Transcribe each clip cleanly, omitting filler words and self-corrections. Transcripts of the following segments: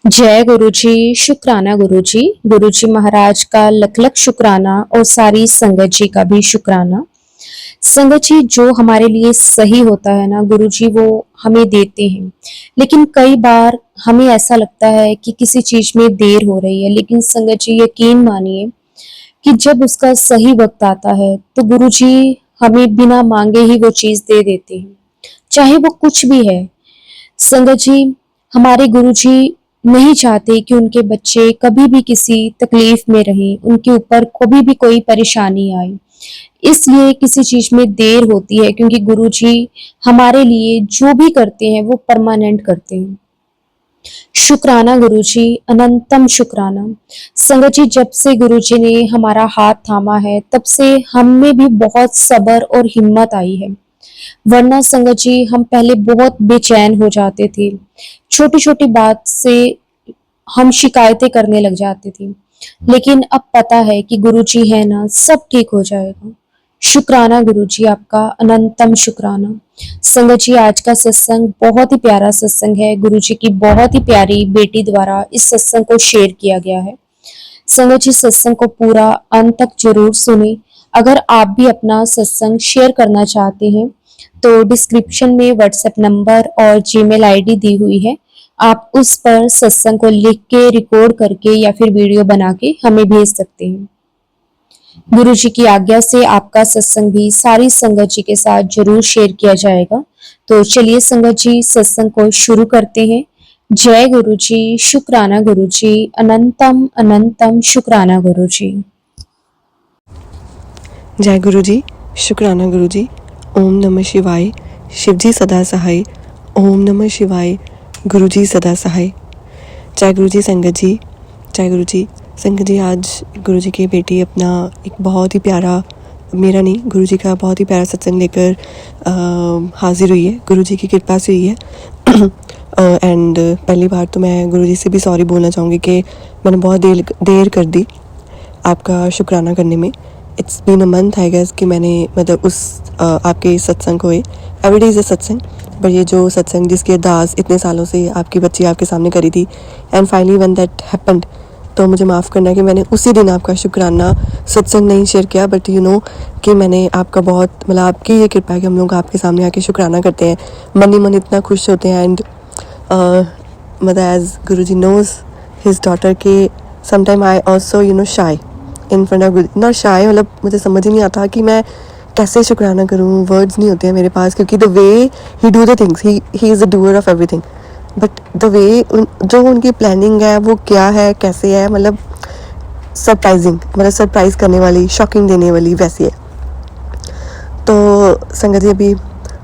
जय गुरु जी, शुक्राना गुरु जी। गुरु जी महाराज का लख लख शुक्राना और सारी संगत जी का भी शुक्राना। संगत जी, जो हमारे लिए सही होता है ना गुरु जी, वो हमें देते हैं। लेकिन कई बार हमें ऐसा लगता है कि किसी चीज में देर हो रही है, लेकिन संगत जी यकीन मानिए कि जब उसका सही वक्त आता है तो गुरु जी हमें बिना मांगे ही वो चीज दे देते हैं, चाहे वो कुछ भी है। संगत जी, हमारे गुरुजी नहीं चाहते कि उनके बच्चे कभी भी किसी तकलीफ में रहें, उनके ऊपर कभी भी कोई परेशानी आए। इसलिए किसी चीज में देर होती है, क्योंकि गुरुजी हमारे लिए जो भी करते हैं वो परमानेंट करते हैं। शुक्राना गुरुजी, अनंतम शुक्राना। संगत जी, जब से गुरुजी ने हमारा हाथ थामा है तब से हम में भी बहुत सब्र और हिम्मत आई है। वरना संगत जी हम पहले बहुत बेचैन हो जाते थे, छोटी छोटी बात से हम शिकायतें करने लग जाते थे। लेकिन अब पता है कि गुरुजी है ना, सब ठीक हो जाएगा। शुक्राना गुरुजी, आपका अनंतम शुक्राना। संगत जी, आज का सत्संग बहुत ही प्यारा सत्संग है। गुरुजी की बहुत ही प्यारी बेटी द्वारा इस सत्संग को शेयर किया गया है। संगत जी, सत्संग को पूरा अंत तक जरूर सुने। अगर आप भी अपना सत्संग शेयर करना चाहते हैं तो डिस्क्रिप्शन में व्हाट्सएप नंबर और जीमेल आईडी दी हुई है। आप उस पर सत्संग को लिख के, रिकॉर्ड करके या फिर वीडियो बना के हमें भेज सकते हैं। गुरु जी की आज्ञा से आपका सत्संग भी सारी संगत जी के साथ जरूर शेयर किया जाएगा। तो चलिए संगत जी, सत्संग को शुरू करते हैं। जय गुरु जी, शुक्राना गुरु जी, अनंतम अनंतम शुक्राना गुरु जी। जय गुरु जी, शुक्राना गुरु जी। ओम नमः शिवाय। शिव जी सदा सहाय। ओम नमः शिवाय। गुरु जी सदा सहाय। जय गुरु जी संगत जी। जय गुरु जी संगत जी। आज गुरु जी की बेटी अपना एक बहुत ही प्यारा, मेरा नहीं गुरु जी का बहुत ही प्यारा सत्संग लेकर हाजिर हुई है। गुरु जी की कृपा से हुई है। एंड पहली बार तो मैं गुरु जी से भी सॉरी बोलना चाहूँगी कि मैंने बहुत देर कर दी आपका शुक्राना करने में। It's been a month I guess कि मैंने मतलब उस आपके सत्संग को एवरीडे इज़ अ सत्संग, पर ये जो सत्संग जिसकी अरदास इतने सालों से आपकी बच्ची आपके सामने करी थी and finally when that happened, तो मुझे माफ़ करना कि मैंने उसी दिन आपका शुक्राना सत्संग नहीं शेयर किया। बट यू नो कि मैंने आपका बहुत मतलब आपकी ये कृपा है कि हम लोग आपके सामने आके शुक्राना करते हैं, मन ही मन इतना खुश होते हैं। एंड मतलब एज गुरु जी नोज हिज डॉटर के sometime I also you know शाई in front of Guru, not शाई, मतलब मुझे समझ ही नहीं आता कि मैं कैसे शुक्राना करूँ। वर्ड्स नहीं होते हैं मेरे पास, क्योंकि the way he do the things, he is the doer of everything. But the way जो उनकी प्लानिंग है वो क्या है, कैसे है, मतलब सरप्राइजिंग, मतलब सरप्राइज करने वाली, शॉकिंग देने वाली वैसी है। तो संगत जी अभी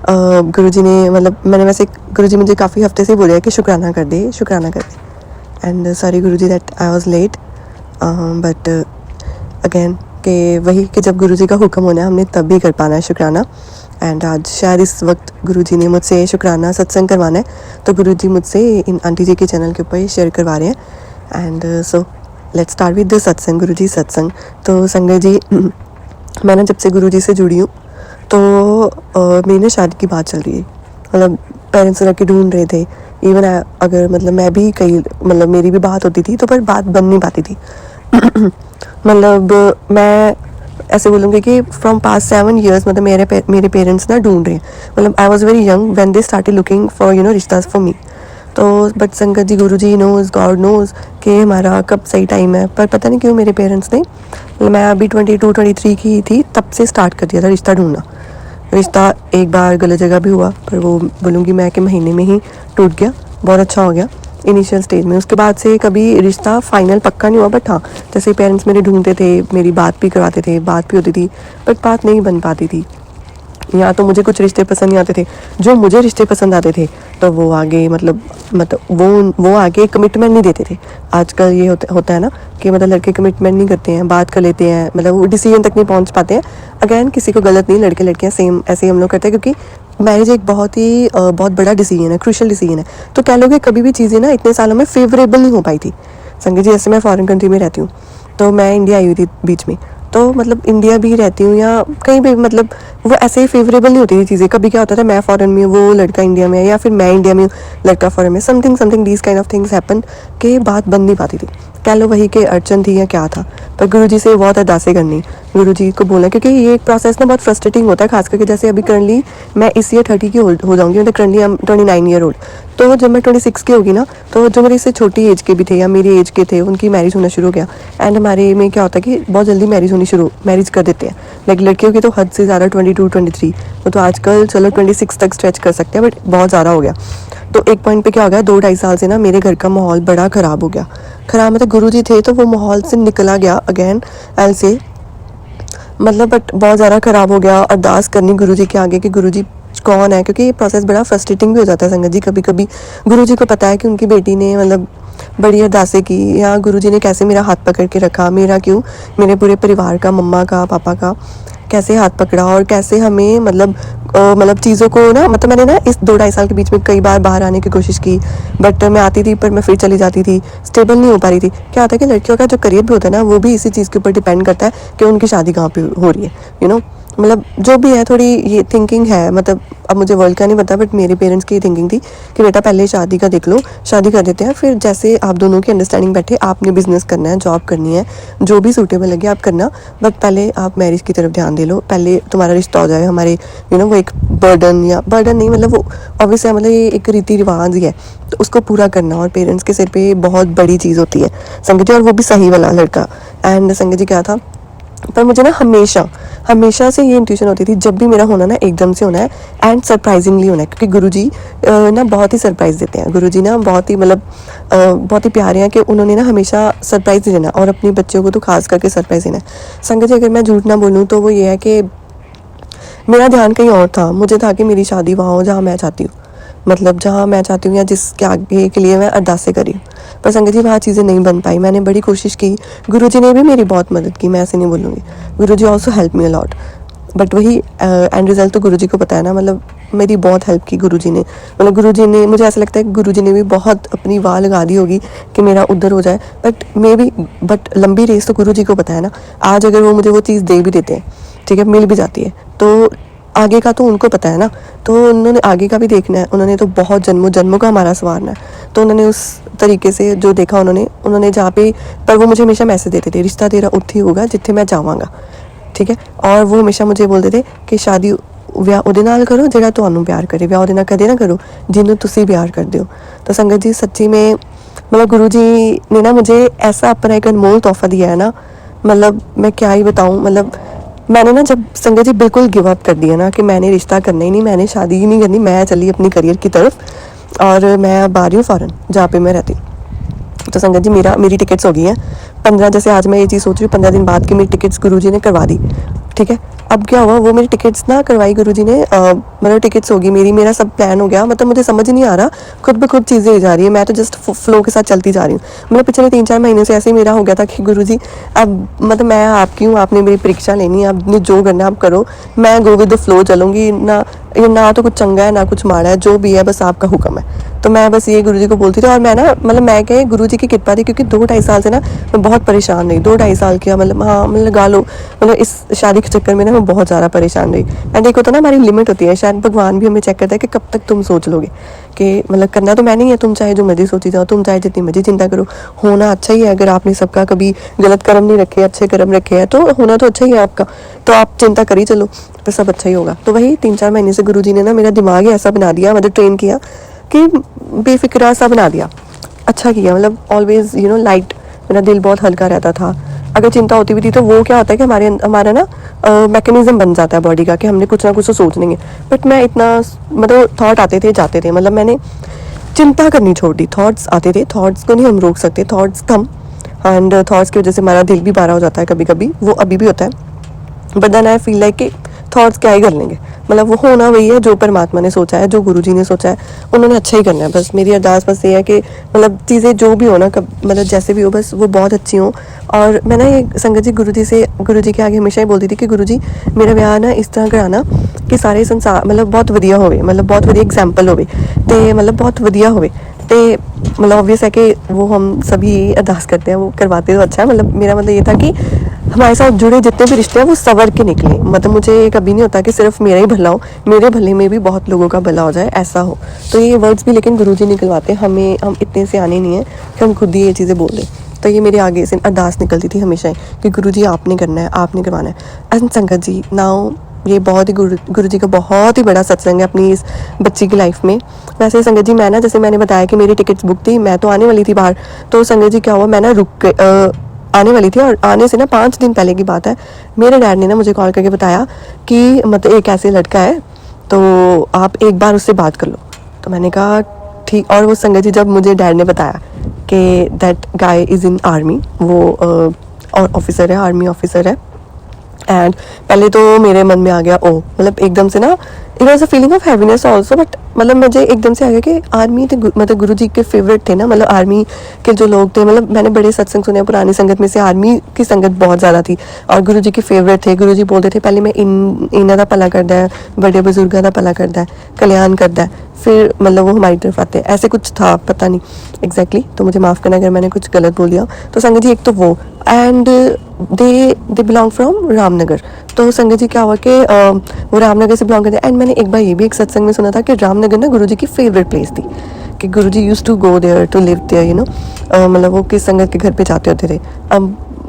गुरु जी ने मतलब मैंने वैसे गुरु जी मुझे काफ़ी हफ्ते से बोले कि शुक्राना कर दे, शुक्राना कर दे। And sorry Guru ji that I was late, but again कि वही कि जब गुरु जी का हुक्म होना है हमने तब भी कर पाना है शुक्राना। एंड आज शायद इस वक्त गुरु जी ने मुझसे शुक्राना सत्संग करवाना है, तो गुरु जी मुझसे इन आंटी जी के चैनल के ऊपर ही शेयर करवा रहे हैं। And so let's start with the सत्संग, गुरु जी सत्संग। तो संगत जी मैं ना जब से गुरु जी से जुड़ी हूँ तो मेरी ना शादी की बात चल रही है, मतलब पेरेंट्स लड़के ढूंढ रहे थे। इवन अगर मतलब मैं भी कई मतलब मेरी भी बात होती थी तो पर बात बन नहीं पाती थी। मतलब मैं ऐसे बोलूँगी कि फ्रॉम पास्ट 7 years मतलब मेरे पेरेंट्स ना ढूंढ रहे हैं। मतलब I was very young when they started looking for you know रिश्तास फॉर मी। तो बट संगत जी गुरु जी नोज, गॉड नोज कि हमारा कब सही टाइम है। पर पता नहीं क्यों मेरे पेरेंट्स ने, मतलब मैं अभी 22-23 की थी तब से स्टार्ट कर दिया था रिश्ता ढूंढना। रिश्ता एक बार गलत जगह भी हुआ, पर वो बोलूँगी मैं कि महीने में ही टूट गया, बहुत अच्छा हो गया इनिशियल स्टेज में। उसके बाद से कभी रिश्ता फाइनल पक्का नहीं हुआ। बट हाँ, जैसे पेरेंट्स मेरे ढूंढते थे, मेरी बात भी करवाते थे, बात भी होती थी, बट बात नहीं बन पाती थी। या तो मुझे कुछ रिश्ते पसंद नहीं आते थे, जो मुझे रिश्ते पसंद आते थे तो वो आगे मतलब वो आगे कमिटमेंट नहीं देते थे। आजकल ये होता है ना कि मतलब लड़के कमिटमेंट नहीं करते हैं, बात कर लेते हैं, मतलब वो डिसीजन तक नहीं पहुंच पाते हैं। अगेन किसी को गलत नहीं, लड़के लड़कियां सेम ऐसे ही हम लोग करते हैं, क्योंकि मैरिज एक बहुत बड़ा डिसीजन है, क्रूशियल डिसीजन है। तो कह लो कि कभी भी चीज़ें ना इतने सालों में फेवरेबल नहीं हो पाई थी। संगत जी जैसे मैं फॉरेन कंट्री में रहती हूँ, तो मैं इंडिया आई हुई थी बीच में, तो मतलब इंडिया भी रहती हूँ या कहीं भी मतलब वो ऐसे ही फेवरेबल नहीं होती थी चीज़ें। कभी क्या होता था, मैं फॉरेन में हूँ, वो लड़का इंडिया में है, या फिर मैं इंडिया में हूँ, लड़का फॉरेन में, something something these kind of things happen कि बात बन नहीं पाती थी। कह लो वही कि अड़चन थी या क्या था। पर गुरुजी से बहुत अरदासें करनी, गुरुजी को बोलना, क्योंकि ये एक प्रोसेस ना बहुत फ्रस्ट्रेटिंग होता है, खास करके जैसे अभी करंटली मैं इस ईयर 30 की हो जाऊँगी, मतलब currently I am 29 year old. तो जब मैं 26 की होगी ना, तो जो मेरे से छोटी एज के भी थे या मेरी एज के थे, उनकी मैरिज होना शुरू हो गया। एंड हमारे में क्या होता है कि बहुत जल्दी मैरिज कर देते हैं। लाइक लड़कियों की तो हद से ज़्यादा 22 23, वो तो आजकल चलो 26 तक स्ट्रेच कर सकते हैं, बट बहुत ज़्यादा हो गया। तो एक पॉइंट पे क्या हो गया, 2-2.5 साल से ना मेरे घर का माहौल बड़ा ख़राब हो गया। ख़राब मतलब गुरुजी थे तो वो माहौल से निकला गया अगेन, आई से मतलब, बट बहुत ज़्यादा ख़राब हो गया। अरदास करनी गुरुजी के आगे कि गुरुजी कौन है, क्योंकि ये प्रोसेस बड़ा फ्रस्ट्रेटिंग भी हो जाता है संगत जी। कभी कभी गुरुजी को पता है कि उनकी बेटी ने मतलब बड़ी अरदासें की, या गुरुजी ने कैसे मेरा हाथ पकड़ के रखा, मेरा क्यों, मेरे पूरे परिवार का, मम्मा का, पापा का कैसे हाथ पकड़ा, और कैसे हमें मतलब चीज़ों को ना, मतलब मैंने ना इस 2-2.5 साल के बीच में कई बार बाहर आने की कोशिश की, बट मैं आती थी पर मैं फिर चली जाती थी, स्टेबल नहीं हो पा रही थी। क्या होता है कि लड़कियों का जो करियर भी होता है ना, वो भी इसी चीज़ के ऊपर डिपेंड करता है कि उनकी शादी कहाँ पे हो रही है, मतलब जो भी है, थोड़ी ये थिंकिंग है, मतलब अब मुझे वर्ल्ड का नहीं पता, बट मेरे पेरेंट्स की ये थिंकिंग थी कि बेटा पहले शादी का देख लो, शादी कर देते हैं, फिर जैसे आप दोनों की अंडरस्टैंडिंग बैठे, आपने बिजनेस करना है, जॉब करनी है, जो भी सूटेबल लगे आप करना, बट पहले आप मैरिज की तरफ ध्यान दे लो, पहले तुम्हारा रिश्ता हो जाए। हमारे वो एक बर्डन नहीं, मतलब वो ऑब्वियस है, मतलब ये एक रीति रिवाज ही है, तो उसको पूरा करना, और पेरेंट्स के सिर पे बहुत बड़ी चीज़ होती है संगत जी, और वो भी सही वाला लड़का। एंड संगत जी क्या था, पर मुझे ना हमेशा से ये इंट्यूशन होती थी, जब भी मेरा होना ना एकदम से होना है एंड सरप्राइजिंगली होना है, क्योंकि गुरुजी ना बहुत ही सरप्राइज़ देते हैं। गुरुजी ना बहुत ही बहुत ही प्यारे हैं कि उन्होंने ना हमेशा सरप्राइज़ देना, और अपने बच्चों को तो खास करके सरप्राइज़ देना है। संगत जी अगर मैं झूठ ना बोलूँ तो वो ये है कि मेरा ध्यान कहीं और था। मुझे था कि मेरी शादी वहाँ हो जहाँ मैं चाहती हूँ, मतलब जहाँ मैं चाहती हूँ, या जिसके आगे के लिए मैं अरदासें करी, पर संगत जी वहाँ चीज़ें नहीं बन पाई। मैंने बड़ी कोशिश की, गुरुजी ने भी मेरी बहुत मदद की, मैं ऐसे नहीं बोलूँगी, Guruji also help me a lot, but वही एंड रिजल्ट तो गुरुजी को पता है ना। मतलब मेरी बहुत हेल्प की गुरुजी ने, मतलब गुरुजी ने, मुझे ऐसा लगता है कि गुरुजी ने भी बहुत अपनी वाह लगा दी होगी कि मेरा उधर हो जाए, बट लंबी रेस तो गुरुजी को पता है ना। आज अगर वो मुझे वो चीज़ दे भी देते हैं, ठीक है, मिल भी जाती है, तो आगे का तो उनको पता है ना, तो उन्होंने आगे का भी देखना है। उन्होंने तो बहुत जन्मों का हमारा संवारना है, तो उन्होंने उस तरीके से जो देखा, उन्होंने जहाँ पे, पर वो मुझे हमेशा मैसेज देते थे, रिश्ता तेरा उत्थे होगा जिथे मैं जावांगा, ठीक है। और वो हमेशा मुझे बोलते थे कि शादी ਵਿਆਹ ਉਹਦੇ ਨਾਲ करो ਜਿਹੜਾ ਤੁਹਾਨੂੰ प्यार करे, ਵਿਆਹ ਉਹਦੇ ਨਾਲ कदे ना करो ਜਿਹਨੂੰ ਤੁਸੀਂ प्यार करते हो। तो संगत जी सच्ची में मतलब गुरु जी ने ना मुझे ऐसा अपना एक अनमोल तोहफा दिया है ना, मतलब मैं क्या ही बताऊँ। मतलब मैंने ना जब संगत जी बिल्कुल गिव अप कर दिया ना कि मैंने रिश्ता करना ही नहीं, मैंने शादी ही नहीं करनी, मैं चली अपनी करियर की तरफ, और मैं अब आ रही हूँ फ़ॉरन जहाँ पे मैं रहती हूँ। तो संगत जी मेरी टिकट्स हो गई हैं 15, जैसे आज मैं ये चीज़ सोच रही हूँ 15 दिन बाद की मेरी टिकट्स गुरुजी ने करवा दी, ठीक है। अब क्या हुआ, वो मेरी टिकट्स ना करवाई गुरुजी ने, मतलब टिकट्स होगी मेरा सब प्लान हो गया। मतलब मुझे समझ नहीं आ रहा, खुद ब खुद चीज़ें हो जा रही है, मैं तो जस्ट फ्लो के साथ चलती जा रही हूँ। मतलब पिछले 3-4 महीने से ऐसे ही मेरा हो गया था कि गुरुजी अब मतलब मैं आपकी हूँ, आपने मेरी परीक्षा लेनी है, आपने जो करना आप करो, मैं गो विद द फ्लो चलूँगी ना। ये ना तो कुछ चंगा है ना कुछ माड़ा है, जो भी है बस आपका हुक्म है। तो मैं बस ये गुरुजी को बोलती थी, और मैं ना मतलब मैं क्या गुरुजी की कृपा थी, क्योंकि 2-2.5 साल से ना मैं बहुत परेशान रही। 2-2.5 साल किया, मतलब हाँ मतलब लगा लो, मतलब इस शादी के चक्कर में ना मैं बहुत ज़्यादा परेशान रही। एंड एक होता ना हमारी लिमिट होती है, शायद भगवान भी हमें चेक करता है कि कब तक तुम सोच लोगे कि मतलब करना तो मैं नहीं है, तुम चाहे जो मर्जी सोची जाओ, तुम चाहे जितनी मर्जी चिंता करो, होना अच्छा ही है। अगर आपने सबका कभी गलत कर्म नहीं रखे, अच्छे कर्म रखे हैं, तो होना तो अच्छा ही है आपका, तो आप चिंता कर ही चलो, तो सब अच्छा ही होगा। तो वही 3-4 महीने से गुरुजी ने ना मेरा दिमाग ही ऐसा बना दिया, मतलब ट्रेन किया कि बेफिक्रा सा बना दिया, अच्छा किया। मतलब ऑलवेज लाइट, मेरा दिल बहुत हल्का रहता था। अगर चिंता होती भी थी तो वो क्या होता है कि हमारा ना मैकेनिज्म बन जाता है बॉडी का कि हमने कुछ ना कुछ तो सोचने। बट मैं इतना मतलब थॉट आते थे जाते थे, मतलब मैंने चिंता करनी छोड़ दी। थॉट्स आते थे, थॉट्स को नहीं हम रोक सकते, थॉट्स कम, एंड थॉट्स की वजह से हमारा दिल भी बारा हो जाता है कभी कभी, वो अभी भी होता है। But then I feel like कि थॉट्स क्या ही कर लेंगे, मतलब वो होना वही है जो परमात्मा ने सोचा है, जो गुरुजी ने सोचा है, उन्होंने अच्छा ही करना है। बस मेरी अरदास बस ये है कि मतलब चीज़ें जो भी हो ना, मतलब जैसे भी हो, बस वो बहुत अच्छी हो। और मैं ना ये संगत जी गुरुजी के आगे हमेशा ही बोलती थी कि गुरुजी मेरा ब्याह ना इस तरह कराना कि सारे संसार मतलब बहुत वधिया होवे, मतलब बहुत वधिया एग्जाम्पल होवे, ते मतलब बहुत वधिया होवे, ते मतलब ऑब्वियस है कि वो हम सभी अरदास करते हैं, वो करवाते तो अच्छा है। मतलब मेरा मतलब ये था कि हमारे साथ जुड़े जितने भी रिश्ते हैं वो संवर के निकले। मतलब मुझे कभी नहीं होता कि सिर्फ मेरा ही भला हो, मेरे भले में भी बहुत लोगों का भला हो जाए, ऐसा हो। तो ये वर्ड्स भी लेकिन गुरुजी निकलवाते हैं हमें, हम इतने से आने नहीं हैं कि हम खुद ही ये चीज़ें बोल दें। तो ये मेरे आगे से अरदास निकलती थी हमेशा ही कि गुरुजी आपने करना है, आपने करवाना है। एंड संगत जी नाउ ये बहुत ही गुरुजी का बहुत ही बड़ा सत्संग है अपनी इस बच्ची की लाइफ में। वैसे संगत जी मैं ना, जैसे मैंने बताया कि मेरी टिकट्स बुक थी, मैं तो आने वाली थी बाहर। तो संगत जी क्या हुआ, मैं ना आने वाली थी और आने से ना 5 दिन पहले की बात है, मेरे डैड ने ना मुझे कॉल करके बताया कि मतलब एक ऐसे लड़का है तो आप एक बार उससे बात कर लो। तो मैंने कहा ठीक। और वो संगत जी जब मुझे डैड ने बताया कि that guy is in army, वो और ऑफिसर है, आर्मी ऑफिसर है। एंड पहले तो मेरे मन में आ गया ओ, मतलब एकदम से ना it was a feeling of happiness also, but मतलब मुझे एकदम से आ गया कि आर्मी थे, मतलब गुरु जी के फेवरेट थे ना, मतलब आर्मी के जो लोग थे, मतलब मैंने बड़े सत्संग सुने पुरानी संगत में से आर्मी की संगत बहुत ज़्यादा थी और गुरु जी के फेवरेट थे। गुरु जी बोलते थे पहले मैं इन्हों का भला करता है, बड़े बुजुर्गों का भला करता है, कल्याण करता है, फिर मतलब वो हमारी तरफ आते हैं, ऐसे कुछ था, पता नहीं एग्जैक्टली तो मुझे माफ़ करना अगर मैंने कुछ गलत बोल दिया। तो संगत जी एक तो वो and they belong from Ramnagar. तो संगत जी क्या हुआ कि वो रामनगर से बिलोंग करते हैं। एंड मैंने एक बार ये भी एक सत्संग में सुना था कि रामनगर ना गुरुजी की फेवरेट प्लेस थी, कि Guruji used to go there to live there, you know, मतलब वो किस संगत के घर पे जाते होते थे।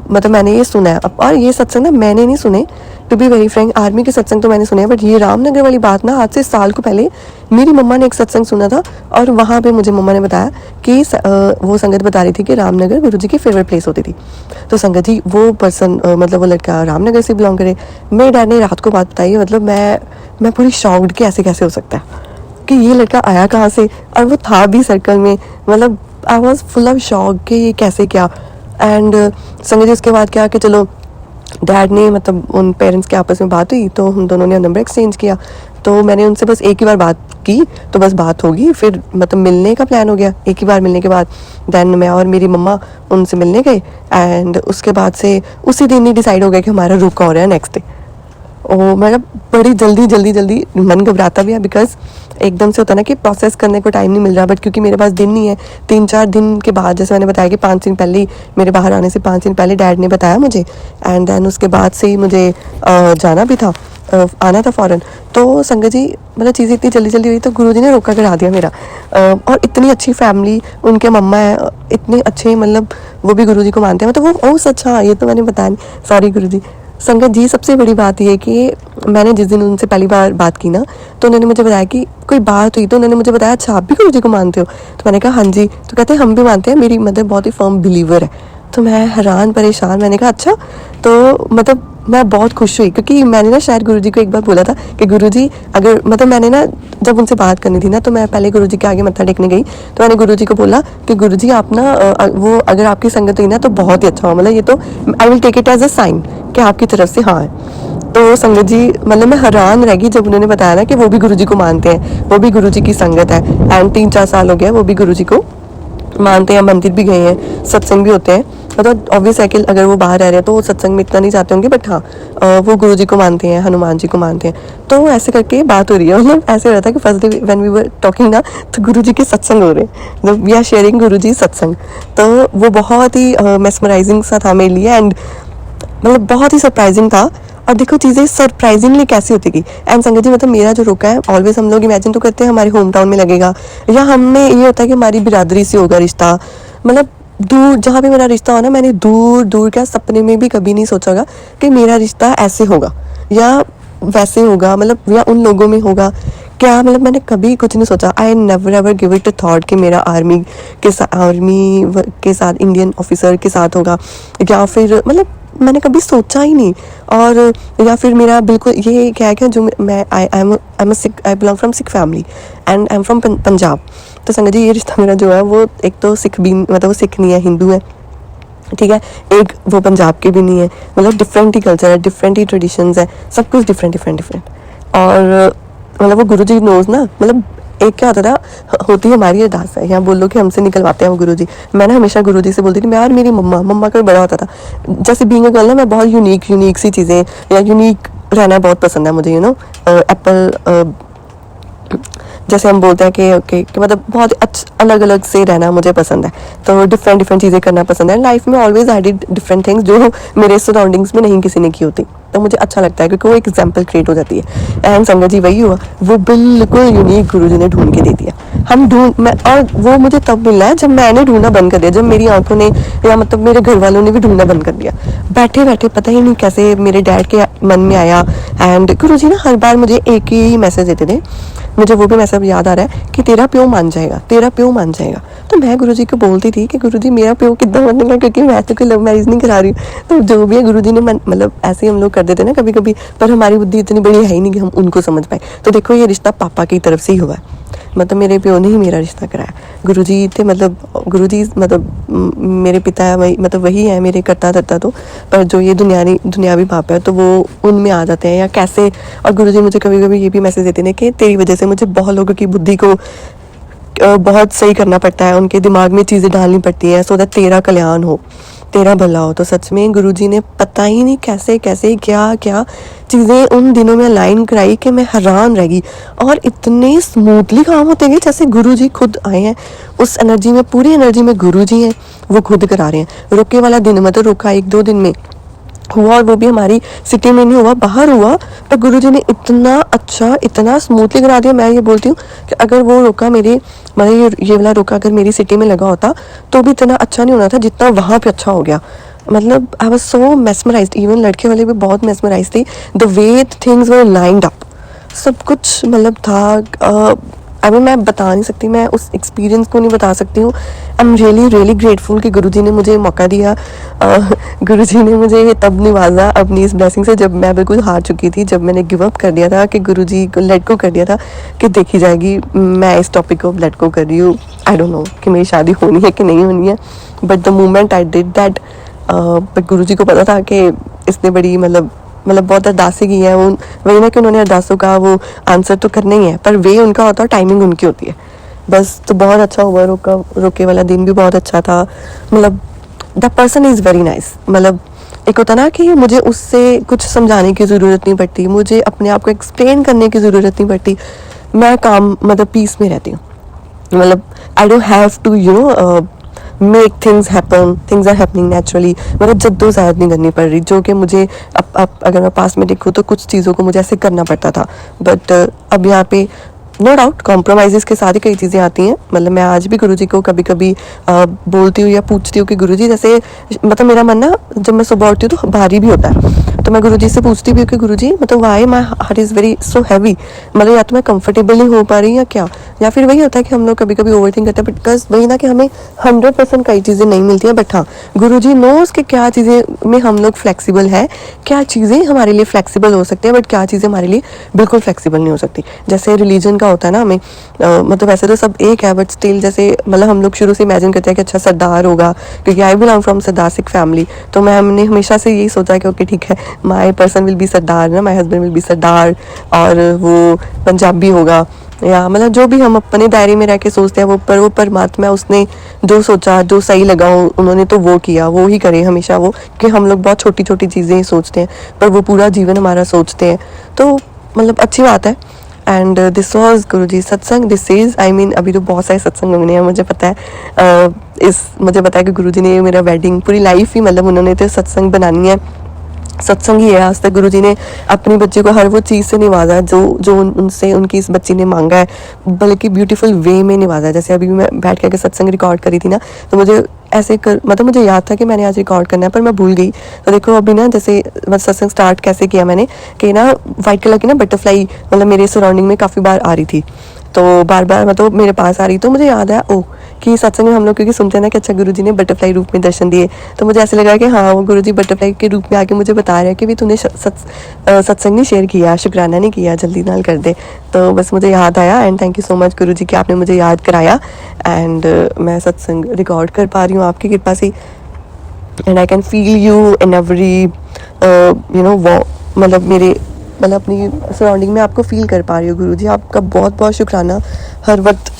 मतलब मैंने ये सुना है और ये सत्संग ना मैंने नहीं सुने, to be very frank. Army के सत्संग तो मैंने सुने हैं, बट ये रामनगर वाली बात ना आज से साल को पहले मेरी मम्मा ने एक सत्संग सुना था और वहाँ पे मुझे मम्मा ने बताया कि वो संगत बता रही थी कि रामनगर गुरुजी की फेवरेट प्लेस होती थी। तो संगत जी वो पर्सन मतलब वो लड़का रामनगर से बिलोंग करे। मेरे डैड ने रात को बात बताई, मतलब मैं पूरी शॉक्ड कि ऐसे कैसे हो सकता है कि ये लड़का आया कहाँ से, और वो था भी सर्कल में। मतलब I was full of shock कि ये कैसे क्या। एंड संगत जी उसके बाद क्या कि चलो डैड ने मतलब उन पेरेंट्स के आपस में बात हुई तो हम दोनों ने नंबर एक्सचेंज किया। तो मैंने उनसे बस एक ही बार बात की तो बस बात होगी, फिर मतलब मिलने का प्लान हो गया। एक ही बार मिलने के बाद देन मैं और मेरी मम्मा उनसे मिलने गए एंड उसके बाद से उसी दिन ही डिसाइड हो गया कि हमारा रुक हो रहा है नेक्स्ट डे। और मतलब बड़ी जल्दी मन घबराता भी है, बिकॉज एकदम से होता है ना कि प्रोसेस करने को टाइम नहीं मिल रहा। बट क्योंकि मेरे पास दिन नहीं है, 3-4 दिन के बाद, जैसे मैंने बताया कि 5 दिन पहले ही, मेरे बाहर आने से 5 दिन पहले डैड ने बताया मुझे एंड देन उसके बाद से ही मुझे जाना भी था, आना था फ़ौरन। तो संगत जी मतलब चीज़ें इतनी जल्दी हुई तो गुरुजी ने रोका करा दिया मेरा। और इतनी अच्छी फैमिली, उनके मम्मा है इतने अच्छे, मतलब वो भी गुरुजी को मानते हैं। मतलब वो सच, हाँ ये तो मैंने बताया नहीं, सॉरी गुरुजी। संगत जी सबसे बड़ी बात ये कि मैंने जिस दिन उनसे पहली बार बात की ना तो उन्होंने मुझे बताया कि कोई बात हुई, तो उन्होंने मुझे बताया अच्छा आप भी गुरुजी को मानते हो। तो मैंने कहा हाँ जी। तो कहते हैं हम भी मानते हैं, मेरी मदर बहुत ही फर्म बिलीवर है। तो मैं हैरान परेशान, मैंने कहा अच्छा। तो मतलब मैं बहुत खुश हुई क्योंकि मैंने ना शायद गुरुजी को एक बार बोला था कि गुरुजी अगर, मतलब मैंने ना जब उनसे बात करनी थी ना तो मैं पहले गुरुजी के आगे मत्था टेकने गई। तो मैंने गुरुजी को बोला कि गुरुजी आप ना वो अगर आपकी संगत हुई ना तो बहुत ही अच्छा हो, मतलब ये तो I will take it as a sign कि आपकी तरफ से हाँ है। तो संगत जी मतलब मैं हैरान रह गई जब उन्होंने बताया ना कि वो भी गुरुजी को मानते हैं, वो भी गुरुजी की संगत है एंड 3-4 साल हो गया वो भी गुरुजी को मानते हैं, मंदिर भी गए हैं, सत्संग भी होते हैं। मतलब ऑब्वियस है कि अगर वो बाहर रह रहे हैं तो वो सत्संग में इतना नहीं जाते होंगे, बट हाँ वो गुरु जी को मानते हैं, हनुमान जी को मानते हैं। तो ऐसे करके बात हो रही है, मतलब ऐसे हो रहा था कि first day when we were talking ना तो गुरु जी के सत्संग हो रहे हैं, मतलब वी आर शेयरिंग गुरु जी सत्संग। तो वो बहुत ही मेस्मराइजिंग सा था मेरे लिए एंड मतलब बहुत ही सरप्राइजिंग था। और देखो चीज़ें सरप्राइजिंगली कैसी होती गई। एंड संगत जी मतलब मेरा जो रुका है ऑलवेज हम लोग इमेजिन तो करते हैं हमारे होम टाउन में लगेगा, या हमें ये होता है कि हमारी बिरादरी से होगा रिश्ता, मतलब दूर जहाँ पे मेरा रिश्ता हो ना, मैंने दूर दूर क्या सपने में भी कभी नहीं सोचा होगा कि मेरा रिश्ता ऐसे होगा या वैसे होगा, मतलब या उन लोगों में होगा क्या, मतलब मैंने कभी कुछ नहीं सोचा। I never ever give it a thought कि मेरा आर्मी के साथ इंडियन ऑफिसर के साथ होगा, या फिर मतलब मैंने कभी सोचा ही नहीं। और या फिर मेरा बिल्कुल ये क्या है कि जो मैं I am Sikh, I belong from Sikh family and I am from Punjab. तो संगत जी ये रिश्ता मेरा जो है वो एक तो सिख भी, मतलब वो सिख नहीं है, हिंदू है, ठीक है, एक वो पंजाब के भी नहीं है, मतलब डिफरेंट ही कल्चर है, डिफरेंट ही ट्रेडिशंस है, सब कुछ डिफरेंट। और मतलब वो गुरुजी नोज ना, मतलब एक क्या होता था, होती हमारी अरदास है, यहाँ बोलो कि हमसे निकलवाते हैं वो गुरुजी। मैं ना हमेशा गुरुजी से बोलती थी, मैं और मेरी मम्मा का भी बड़ा होता था। जैसे बीइंग अ गर्ल ना मैं बहुत यूनिक सी चीज़ें या यूनिक रहना बहुत पसंद है मुझे, यू नो। एप्पल जैसे हम बोलते हैं कि ओके कि मतलब बहुत अलग अलग से रहना मुझे पसंद है, तो डिफरेंट चीज़ें करना पसंद है। लाइफ में always I did different things जो मेरे सराउंडिंग्स में नहीं किसी ने की होती, तो मुझे अच्छा लगता है क्योंकि वो एक एग्जाम्पल क्रिएट हो जाती है। एंड संगत जी वही हुआ, वो बिल्कुल यूनिक गुरुजी ने ढूंढ के दे दिया। और वो मुझे तब मिला है जब मैंने ढूंढना बंद कर दिया, जब मेरी आंखों ने या मतलब मेरे घर वालों ने भी ढूंढना बंद कर दिया। बैठे बैठे पता ही नहीं कैसे मेरे डैड के मन में आया। एंड गुरुजी ना हर बार मुझे एक ही मैसेज देते थे, मुझे वो भी मैसेज याद आ रहा है कि तेरा प्यो मान जाएगा, तेरा प्यो मान जाएगा। तो मैं गुरुजी को बोलती थी कि गुरुजी मेरा प्यो कितना मानेगा, क्योंकि मैं तो कोई लव मैरिज नहीं करा रही हूँ। तो जो भी है गुरुजी ने मतलब ऐसे ही हम लोग कर देते ना कभी कभी, पर हमारी बुद्धि इतनी बड़ी है ही नहीं कि हम उनको समझ पाए। तो देखो ये रिश्ता पापा की तरफ से ही हुआ है, मतलब मेरे प्यो ने ही मेरा रिश्ता कराया। गुरुजी थे मतलब गुरुजी मतलब मेरे पिता है वही, मतलब वही है मेरे करता धरता, तो पर जो ये दुनियावी बाप है तो वो उनमें आ जाते हैं या कैसे। और गुरुजी मुझे कभी कभी ये भी मैसेज देते हैं कि तेरी वजह से मुझे बहुत लोगों की बुद्धि को बहुत सही करना पड़ता है, उनके दिमाग में चीज़ें डालनी पड़ती हैं सो दैट तेरा कल्याण हो, तेरा भला हो। तो सच में गुरुजी ने पता ही नहीं कैसे कैसे क्या क्या चीज़ें उन दिनों में अलाइन कराई कि मैं हैरान रह गई। और इतने स्मूथली काम होते गए जैसे गुरुजी खुद आए हैं उस एनर्जी में, पूरी एनर्जी में गुरुजी हैं, वो खुद करा रहे हैं। रोके वाला दिन मतलब रोका 1-2 दिन में हुआ, और वो भी हमारी सिटी में नहीं हुआ, बाहर हुआ, पर गुरुजी ने इतना अच्छा इतना स्मूथली करा दिया। मैं ये बोलती हूँ कि अगर वो रोका मेरे मतलब ये वाला रोका अगर मेरी सिटी में लगा होता तो भी इतना अच्छा नहीं होना था जितना वहाँ पे अच्छा हो गया। मतलब I was so mesmerised, even लड़के वाले भी बहुत मेस्मराइज्ड थे, the way things were lined up, सब कुछ मतलब था। अभी मैं बता नहीं सकती, मैं उस एक्सपीरियंस को नहीं बता सकती हूँ। I am really really grateful कि गुरुजी ने मुझे मौका दिया। गुरुजी ने मुझे तब निवाजा अपनी इस ब्लेसिंग से जब मैं बिल्कुल हार चुकी थी, जब मैंने गिव अप कर दिया था कि गुरुजी को लेट गो कर दिया था कि देखी जाएगी, मैं इस टॉपिक को लेट गो कर रही हूँ। आई डोंट नो कि मेरी शादी होनी है कि नहीं होनी है, but the moment I did that, but Guruji को पता था कि इसने बड़ी मतलब बहुत अरदासें की है। वो वही ना कि उन्होंने अरदासों का वो आंसर तो करना ही है, पर वे उनका होता है, टाइमिंग उनकी होती है बस। तो बहुत अच्छा हुआ, रोके वाला दिन भी बहुत अच्छा था। मतलब the person is very nice. मतलब एक होता ना कि मुझे उससे कुछ समझाने की ज़रूरत नहीं पड़ती, मुझे अपने आप को एक्सप्लेन करने की ज़रूरत नहीं पड़ती, मैं काम मतलब पीस में रहती हूँ। मतलब I don't have to make things happen, things are happening naturally. मतलब जद्दोजहद नहीं करनी पड़ रही, जो कि मुझे अब अगर मैं पास में देखूँ तो कुछ चीज़ों को मुझे ऐसे करना पड़ता था, बट अब यहाँ पे नो डाउट कॉम्प्रोमाइज़ के साथ ही कई चीज़ें आती हैं। मतलब मैं आज भी गुरुजी को कभी कभी बोलती हूँ या पूछती हूँ कि गुरुजी जैसे मतलब मेरा मन ना जब मैं सुबह उठती हूँ तो भारी भी होता है, तो मैं गुरुजी से पूछती भी हूँ कि गुरुजी मतलब why my heart is very so heavy, मतलब या तो मैं कंफर्टेबल नहीं हो पा रही या क्या, या फिर वही होता है कि हम लोग कभी कभी ओवर थिंक करते हैं, बिकॉज वही ना कि हमें 100% कई चीज़ें नहीं मिलती हैं, बट हाँ गुरुजी नोस कि क्या चीज़ें में हम लोग फ्लेक्सिबल है, क्या चीज़ें हमारे लिए फ्लेक्सिबल हो सकती हैं, बट क्या चीज़ें हमारे लिए बिल्कुल फ्लेक्सिबल नहीं हो सकती। जैसे रिलीजन का होता है ना हमें मतलब वैसे तो सब एक है, बट स्टिल जैसे मतलब हम लोग शुरू से इमेजिन करते हैं कि अच्छा सरदार होगा, क्योंकि I belong from Sardar Sikh family, तो मैं हमने हमेशा से यही सोचा कि ओके ठीक है माई पर्सन विल बी सरदार ना, माई हस्बैंड विल बी सरदार, और वो पंजाबी होगा, या मतलब जो भी हम अपने दायरे में रह के सोचते हैं वो परमात्मा उसने जो सोचा जो सही लगा उन्होंने तो वो किया, वो ही करे हमेशा वो, कि हम लोग बहुत छोटी छोटी चीज़ें ही सोचते हैं पर वो पूरा जीवन हमारा सोचते हैं, तो मतलब अच्छी बात है। एंड दिस वॉज गुरुजी सत्संग, दिस इज़ आई मीन अभी तो बहुत सारे सत्संग होने हैं मुझे पता है। मुझे पता है कि गुरुजी ने मेरा वेडिंग पूरी लाइफ ही मतलब उन्होंने तो सत्संग बनानी है, सत्संग ही है। आज तक गुरुजी ने अपनी बच्ची को हर वो चीज़ से निवाजा जो उनसे उनकी इस बच्ची ने मांगा है, बल्कि ब्यूटीफुल वे में निवाजा है। जैसे अभी मैं बैठ के सत्संग रिकॉर्ड करी थी ना, तो मुझे ऐसे मतलब मुझे याद था कि मैंने आज रिकॉर्ड करना है पर मैं भूल गई। तो देखो अभी ना जैसे सत्संग स्टार्ट कैसे किया मैंने कि ना वाइट कलर की ना बटरफ्लाई मतलब मेरे सराउंडिंग में काफ़ी बार आ रही थी, तो बार बार मतलब मेरे पास आ रही, तो मुझे याद आया ओह कि सत्संग में हम लोग क्योंकि सुनते हैं ना कि अच्छा गुरुजी ने बटरफ्लाई रूप में दर्शन दिए, तो मुझे ऐसे लगा कि हाँ वो गुरुजी बटरफ्लाई के रूप में आके मुझे बता रहा है कि भी तूने सत्संग नहीं शेयर किया, शुक्राना नहीं किया, जल्दी नाल कर दे। तो बस मुझे याद आया and thank you so much Guruji कि आपने मुझे याद कराया। एंड मैं सत्संग रिकॉर्ड कर पा रही हूँ आपकी कृपा से, and I can feel you in every you know वो मतलब मेरे मतलब अपनी सराउंडिंग में आपको फील कर पा रही हूँ। गुरुजी आपका बहुत बहुत शुक्राना, हर वक्त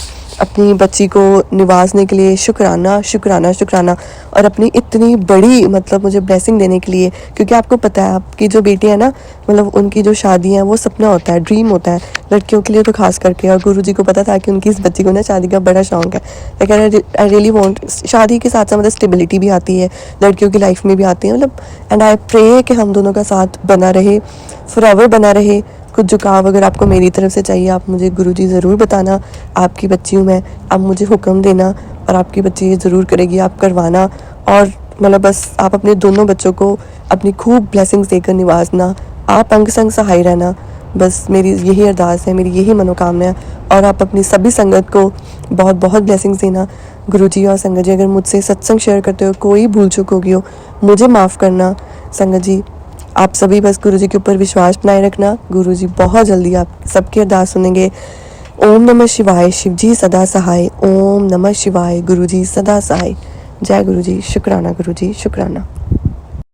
अपनी बच्ची को निवाजने के लिए शुक्राना शुक्राना शुक्राना, और अपनी इतनी बड़ी मतलब मुझे ब्लेसिंग देने के लिए, क्योंकि आपको पता है आपकी जो बेटी है ना, मतलब उनकी जो शादी है वो सपना होता है, ड्रीम होता है लड़कियों के लिए तो खास करके। और गुरुजी को पता था कि उनकी इस बच्ची को ना शादी का बड़ा शौक है, लेकिन आई रियली वांट, शादी के साथ साथ मतलब स्टेबिलिटी भी आती है लड़कियों की लाइफ में भी आती है मतलब। एंड आई प्रे कि हम दोनों का साथ बना रहे, फॉरएवर बना रहे। कुछ झुकाव अगर आपको मेरी तरफ से चाहिए आप मुझे गुरुजी ज़रूर बताना, आपकी बच्ची हूँ मैं, आप मुझे हुक्म देना और आपकी बच्ची ये ज़रूर करेगी, आप करवाना। और मतलब बस आप अपने दोनों बच्चों को अपनी खूब ब्लेसिंग्स देकर निवाजना, आप अंग संग सहाय रहना, बस मेरी यही अरदास है, मेरी यही मनोकामना है। और आप अपनी सभी संगत को बहुत बहुत ब्लेसिंग्स देना। गुरुजी और संगत जी, अगर मुझसे सत्संग शेयर करते हो कोई भूल चूक होगी हो, मुझे माफ़ करना। संगत जी आप सभी बस गुरुजी के ऊपर विश्वास बनाए रखना, गुरुजी बहुत जल्दी आप सबकी अरदास सुनेंगे। ओम नमः शिवाय, शिव जी सदा सहाय। ओम नमः शिवाय, गुरुजी सदा सहाय। जय गुरुजी, शुक्राना गुरुजी, शुक्राना।